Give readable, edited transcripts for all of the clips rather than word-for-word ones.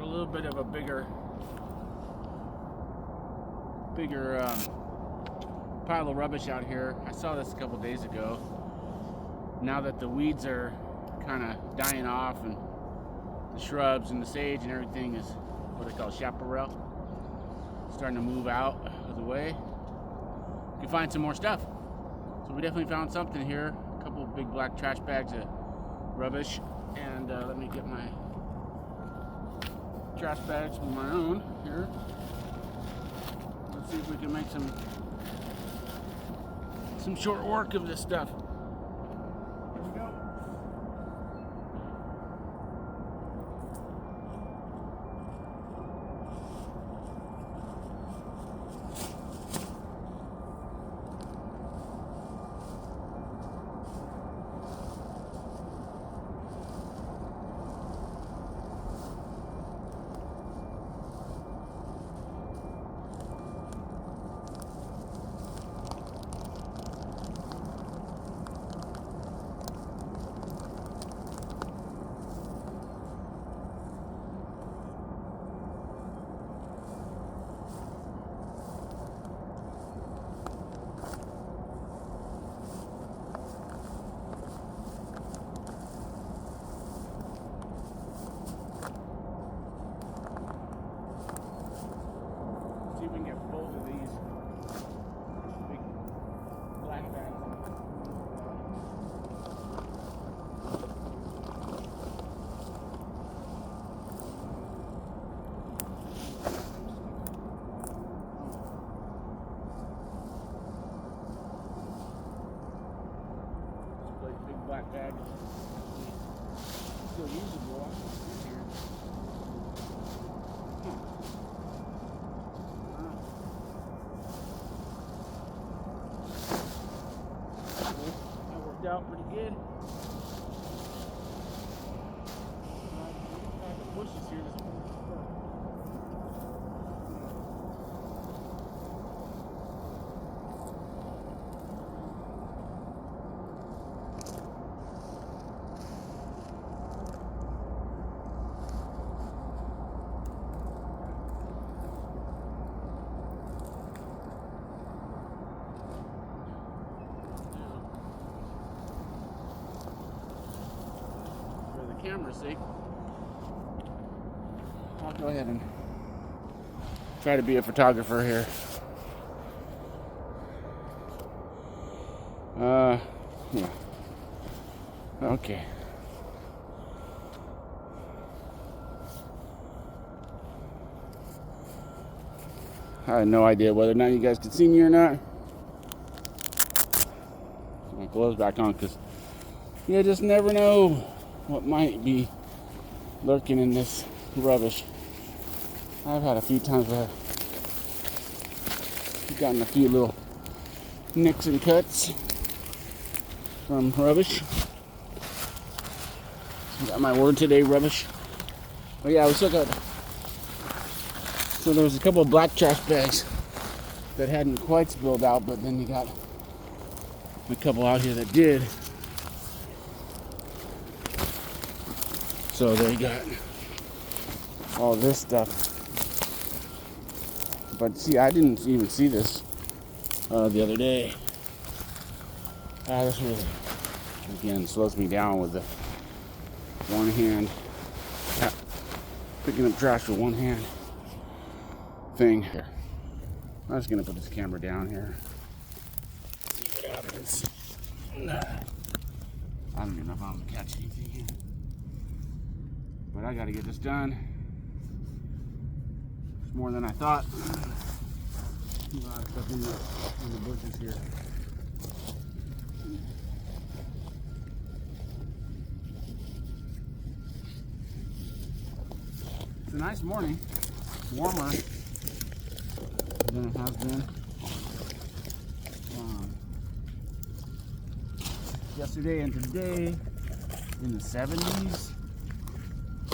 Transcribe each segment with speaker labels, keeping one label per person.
Speaker 1: little bit of a bigger pile of rubbish out here. I saw this a couple days ago. Now that the weeds are kind of dying off and the shrubs and the sage and everything is what they call chaparral, starting to move out of the way, you can find some more stuff. So we definitely found something here. A couple of big black trash bags of rubbish. And let me get my trash bags of my own here. Let's see if we can make some short work of this stuff. Here we go. See if we can get both of these big black bags. Big black bag. Still usable. Here. That worked out pretty good. The bushes here. Camera's sake, I'll go ahead and try to be a photographer here. Yeah. Okay. I had no idea whether or not you guys could see me or not. Put my gloves back on because you just never know what might be lurking in this rubbish. I've had a few times where I've gotten a few little nicks and cuts from rubbish. Got my word today, rubbish. But yeah, we still got. So there was a couple of black trash bags that hadn't quite spilled out, but then you got a couple out here that did. So they got all this stuff. But see, I didn't even see this the other day. This really, again, slows me down with the one hand, picking up trash with one hand thing. Here, I'm just gonna put this camera down here. See what happens. I don't even know if I'm gonna catch anything here. But I gotta get this done. It's more than I thought. A lot of stuff in the bushes here. It's a nice morning. Warmer than it has been. Yesterday and today in the 70s.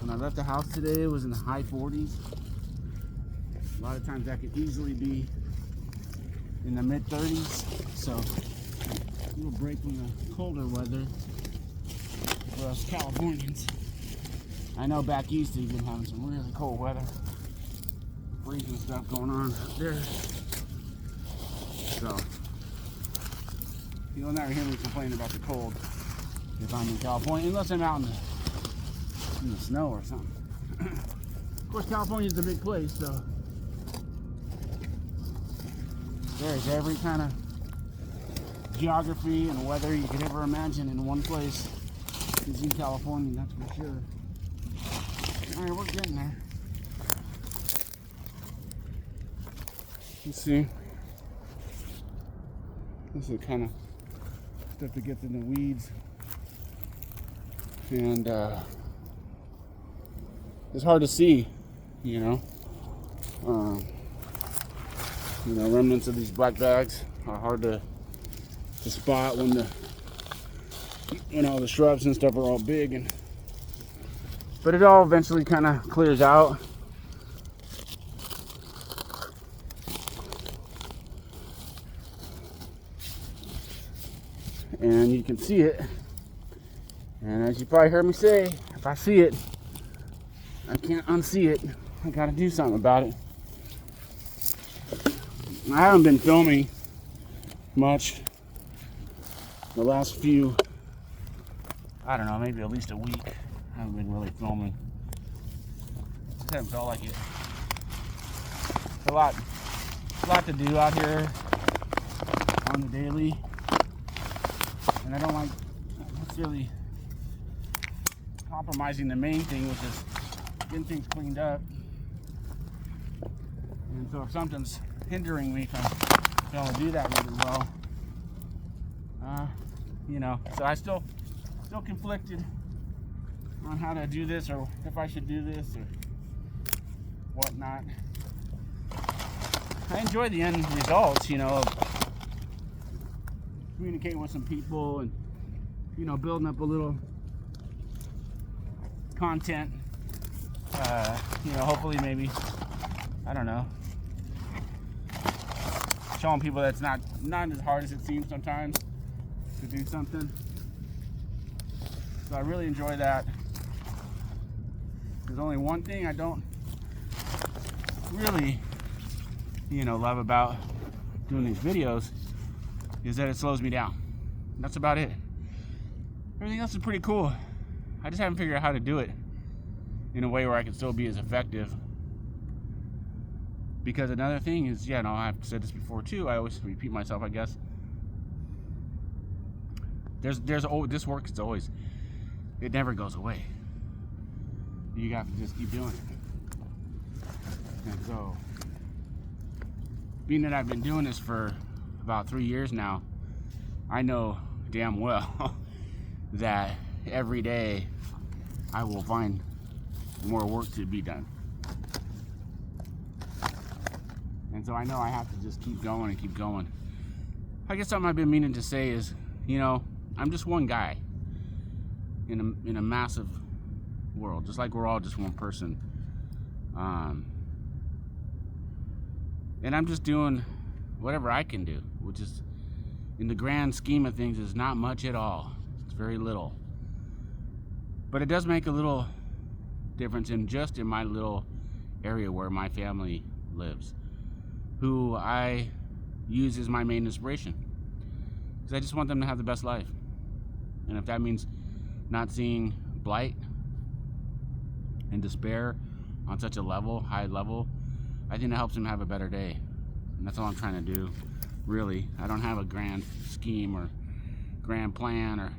Speaker 1: When I left the house today, it was in the high 40s. A lot of times that could easily be in the mid 30s. So a little break from the colder weather for us Californians. I know back east they've been having some really cold weather. Freezing stuff going on up there. So, you'll never hear me complain about the cold if I'm in California, unless I'm out in the snow or something. Of course, California's a big place, so there's every kind of geography and weather you could ever imagine in one place. Is in California, that's for sure. Alright, we're getting there. Let's see. This is the kind of stuff that gets in the weeds. And it's hard to see, you know. Remnants of these black bags are hard to spot when all the shrubs and stuff are all big, but it all eventually kind of clears out. And you can see it. And as you probably heard me say, if I see it, I can't unsee it. I gotta do something about it. I haven't been filming much the last few, I don't know, maybe at least a week. I haven't been really filming. Just haven't felt like it. It's a lot to do out here on the daily. And I don't like necessarily compromising the main thing, which is getting things cleaned up. And so if something's hindering me from being able to do that really well, so I still conflicted on how to do this, or if I should do this or whatnot. I enjoy the end results, of communicating with some people and building up a little content. Hopefully maybe, I don't know, showing people that's not as hard as it seems sometimes to do something. So I really enjoy that. There's only one thing I don't really, love about doing these videos, is that it slows me down. That's about it. Everything else is pretty cool. I just haven't figured out how to do it in a way where I can still be as effective. Because another thing is, I've said this before too, I always repeat myself, I guess. This work is always, it never goes away. You have to just keep doing it. And so, being that I've been doing this for about 3 years now, I know damn well that every day I will find more work to be done. And so I know I have to just keep going and keep going. I guess something I've been meaning to say is, I'm just one guy in a massive world, just like we're all just one person. And I'm just doing whatever I can do, which is, in the grand scheme of things, is not much at all. It's very little. But it does make a little difference in my little area where my family lives, who I use as my main inspiration. Because I just want them to have the best life. And if that means not seeing blight and despair on such a high level, I think it helps them have a better day. And that's all I'm trying to do, really. I don't have a grand scheme or grand plan,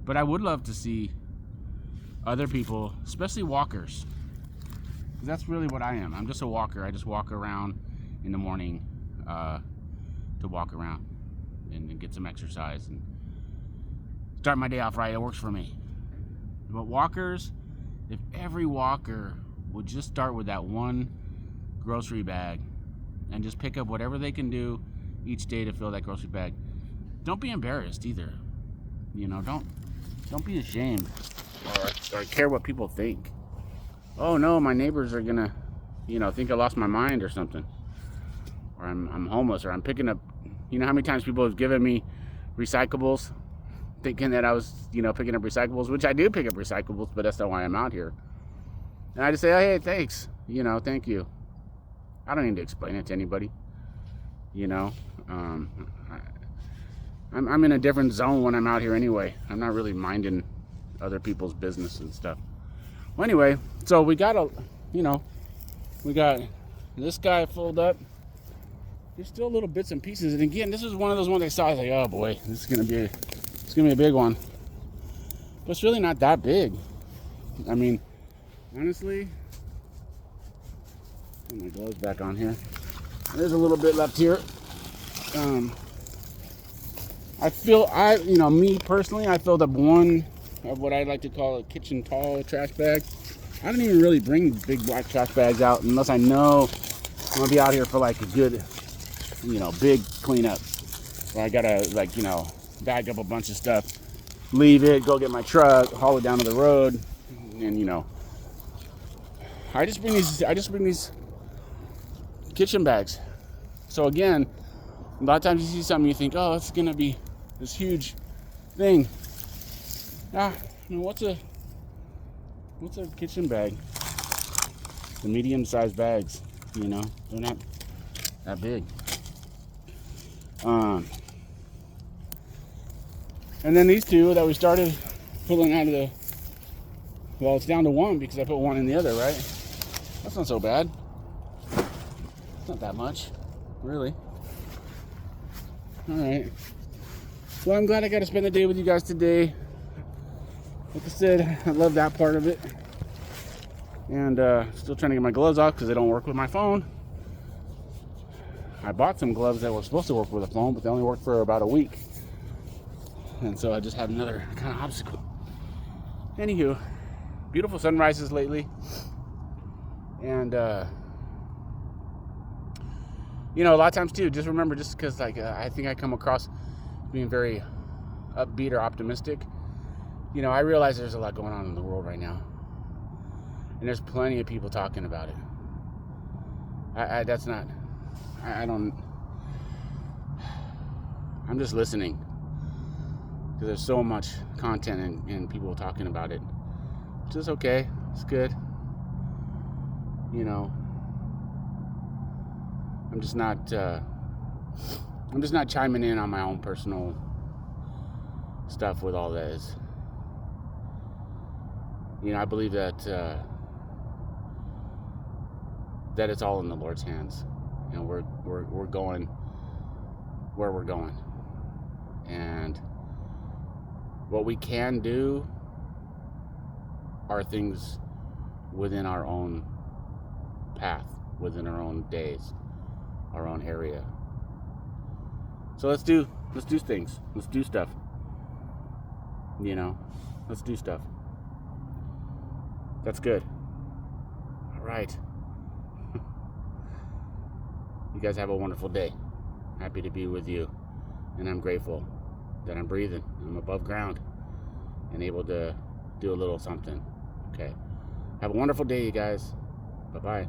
Speaker 1: but I would love to see other people, especially walkers, because that's really what I am. I'm just a walker. I just walk around in the morning to walk around and get some exercise and start my day off right. It works for me. But walkers, if every walker would just start with that one grocery bag and just pick up whatever they can do each day to fill that grocery bag. Don't be embarrassed either. Don't be ashamed or care what people think. Oh no, my neighbors are gonna, think I lost my mind or something. Or I'm homeless, or I'm picking up, how many times people have given me recyclables thinking that I was, picking up recyclables, which I do pick up recyclables, but that's not why I'm out here. And I just say, oh, hey, thanks, thank you. I don't need to explain it to anybody, I'm in a different zone when I'm out here anyway. I'm not really minding other people's business and stuff. Well, anyway, so we got this guy filled up. There's still little bits and pieces, and again, this is one of those ones I saw. I was like, oh boy, this is gonna be a big one. But it's really not that big. I mean, honestly, put my gloves back on here. There's a little bit left here. Me personally, I filled up one of what I like to call a kitchen tall trash bag. I don't even really bring big black trash bags out unless I know I'm gonna be out here for like a good, big cleanup. Where I gotta bag up a bunch of stuff, leave it, go get my truck, haul it down to the road, and I just bring these kitchen bags. So again, a lot of times you see something, you think, oh, it's gonna be this huge thing. What's a kitchen bag? The medium-sized bags, they're not that big. And then these two that we started pulling out of it's down to one because I put one in the other, right? That's not so bad. It's not that much, really. All right. Well, I'm glad I got to spend the day with you guys today. Like I said, I love that part of it. And still trying to get my gloves off because they don't work with my phone. I bought some gloves that were supposed to work with a phone, but they only worked for about a week. And so I just had another kind of obstacle. Anywho, beautiful sunrises lately. And, a lot of times too, just remember, just because I think I come across being very upbeat or optimistic, I realize there's a lot going on in the world right now. And there's plenty of people talking about it. I'm just listening. Because there's so much content and people talking about it. Which is okay. It's good. I'm just not chiming in on my own personal stuff with all this. I believe that it's all in the Lord's hands. We're going where we're going, and what we can do are things within our own path, within our own days, our own area. So let's do things. Let's do stuff. Let's do stuff. That's good. All right. You guys have a wonderful day. Happy to be with you. And I'm grateful that I'm breathing. I'm above ground and able to do a little something. Okay. Have a wonderful day, you guys. Bye-bye.